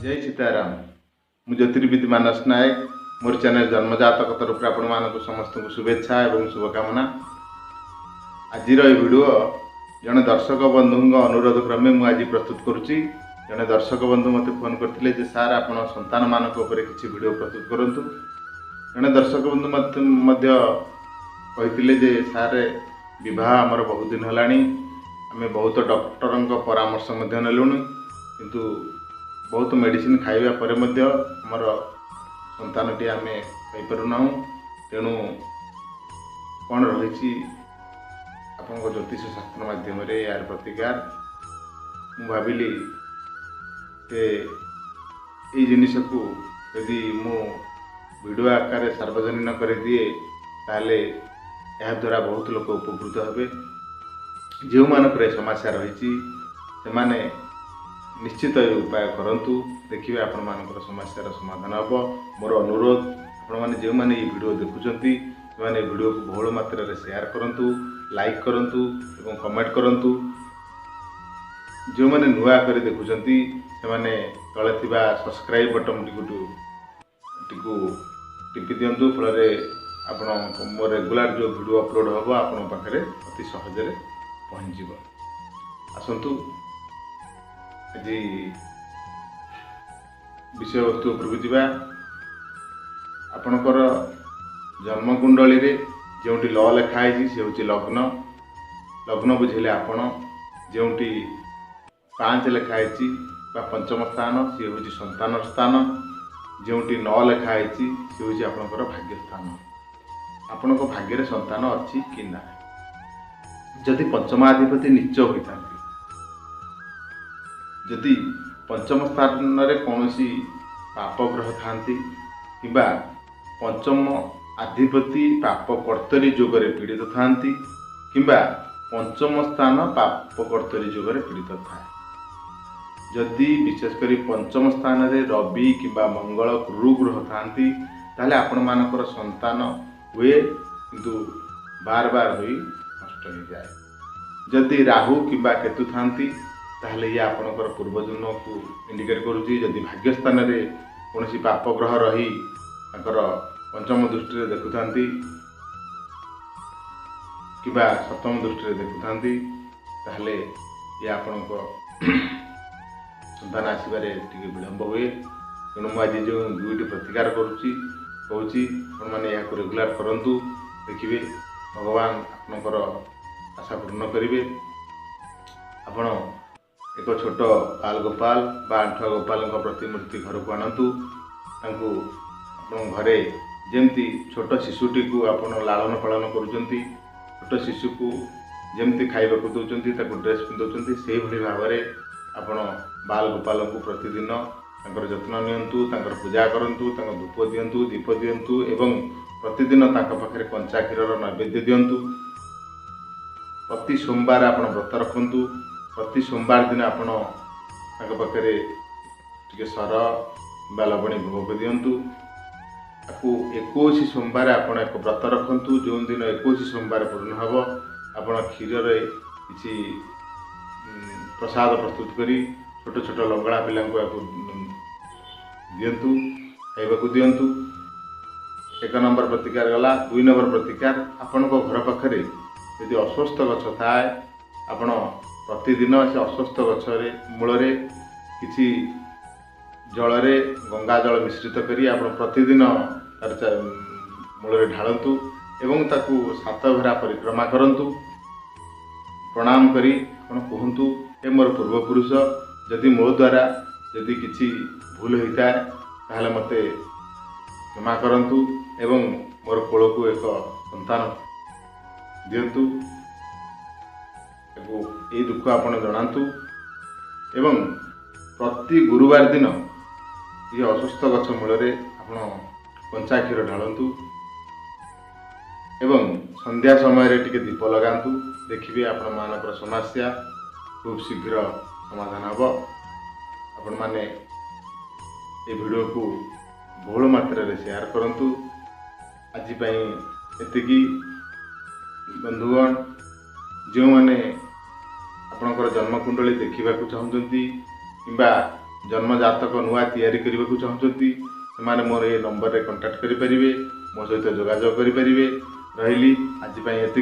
जय सीताराम। मु ज्योतिर्विद मानस नायक मोर चैनल जन्मजातक तरफ आपण मानक समस्त को शुभेच्छा एवं शुभकामना। आज वीडियो जड़े दर्शक बंधु अनुरोध क्रमे मुझे प्रस्तुत करुच्ची। जड़े दर्शक बंधु मत फोन करते सार आप संतान मान किसी वीडियो प्रस्तुत करूँ। जड़े दर्शक बंधु कहते सार विवाह आमर बहुत दिन है आम बहुत डॉक्टर परामर्श नेलुणु किंतु बहुत मेडिसिन खाइबा परे मध्य हमर संतानटी आम पाइपारुना। तेणु कौन रही आपण ज्योतिष शास्त्र माध्यम यार प्रतिकार मु भाविली ये जिनिस को यदि मु वीडियो आकार सार्वजनिक कर दिए ताले यह द्वारा बहुत लोग उपकृत हेबे। जो मानक समस्या रही से निश्चित ये उपाय करंतु देखिए आपण मानकर समस्यार समाधान हम। मोर अनुरोध आपण मैंने जो मैंने ये वीडियो देखुंत से वीडियो को बहुल मात्रा रे शेयर करंतु, लाइक करंतु एवं कमेंट करंतु। जो मैंने नुआ कर देखुंत से तले थिबा सब्सक्राइब बटन टिकु टिपि दियंतु। फल आपण मो रेगुलर जो वीडियो अपलोड हम आपण पाखे अति सहज पहुँच जाव। आसतु आज विषय वस्तु उपरकू जावा। आपणकर जन्मकुंडली रे जोटी ल लिखाई से हूँ लग्न। लग्न बुझेले आपण जोटी 5 लिखाई पंचम स्थान सी हूँ संतान स्थान। जोटी 9 लिखाई सी हूँ आपणकर भाग्य स्थान। आपण भाग्य संतान अच्छी कि ना। जदि पंचमाधिपति नीच होता जदि पंचम स्थान रे कौन पाप ग्रह थांती किबा पंचम अधिपति पाप कर्तरी जोगरे पीड़ित थांती किबा पंचम स्थान पाप कर्तरी जोगरे पीड़ित थाए। जदि विशेषकर पंचम स्थान रे रवि किबा मंगल गुरु ग्रह थांती ताले आपण मानकर संतान हुए किंतु बार बार होई नष्ट हो जाए। जदि राहु किबा केतु थांती ताहले ये आपणकर पूर्वजन्म को इंडिकेट करुच्ची। जदि भाग्य स्थान रे कौन पाप ग्रह रही ताकर पंचम दृष्टि देखुता किबा सप्तम दृष्टि देखुता ताहले ये आपणक संतान आसबार टे विलंब हुए। तेणु मुझे जो दुईटी प्रतिकार करुच्ची कहूँ मैंने यहाँ रेगुलर करंतु। देखिए भगवान आपणकर आशा पूर्ण करेंगे। आपण एक छोट बाल गोपाल बा आंठुआ गोपाल प्रतिमूर्ति घर को आणतु। घरे जमती छोट शिशुटी को आपण लालन पालन करुँच। छोट शिशु को जमती खाइबा को दौरान ड्रेस पिंधुंट से भाव में आपण बाल गोपाल को प्रतिदिन तांकर जत्न नियंतु, तांकर पूजा करंतु, तांकर धूप दियंतु, दीप दियंतु एवं प्रतिदिन तांका पाखरे कंचा क्षीर नैवेद्य दियंतु। प्रति सोमवार आपण व्रत रखंतु। प्रति सोमवार दिन आपण तांका पाखरे टिके सर बा लवणी भोग दियंतु। आपको 21 सोमवार आपण एक व्रत रखंतु। जो दिन 21 सोमवार पूर्ण हब आपण क्षीर रे किछि प्रसाद प्रस्तुत करी छोट छोट लंगड़ा पिला को दियंतु, खाइबा को दियंतु। 1 नंबर प्रतिकार गला। 2 नंबर प्रतिकार आपण को घर पाखरे यदि अस्वस्थ गछ थाए आपण प्रतिदिन से अस्वस्थ गछ मूल किसी जल गंगा जल मिश्रित करी आपण प्रतिदिन तार मूल ढालतु एवं ताकू 7 भेरा परिक्रमा करंतु। प्रणाम करी आपण कहंतु हे मोर पूर्वपुरुष जदि मो द्वारा जदि किसी भूल होता है ताहले मते क्षमा करंतु एवं मोर कोल को एक संतान दियंतु। ये दुख आपण जनातु एवं प्रति गुरुवार दिन ये अस्वस्थ गछ मूल कंचा क्षीर ढालतु एवं संध्या समय टिके दीप लगातु। देखिए आपण मानकर समस्या खूब शीघ्र समाधान हम। आपण माने ये वीडियो को बहुल मात्रा रे शेयर करंतु। आज एतिकी बंधुगण जो मैंने आपणकर जन्मकुंडली देखा चाहते कि जन्म जातक नुआ तैयारी करने को चाहते से मोर ये नंबर रे कांटेक्ट करें, मो सहित जोगाजोग करें। रही आज एति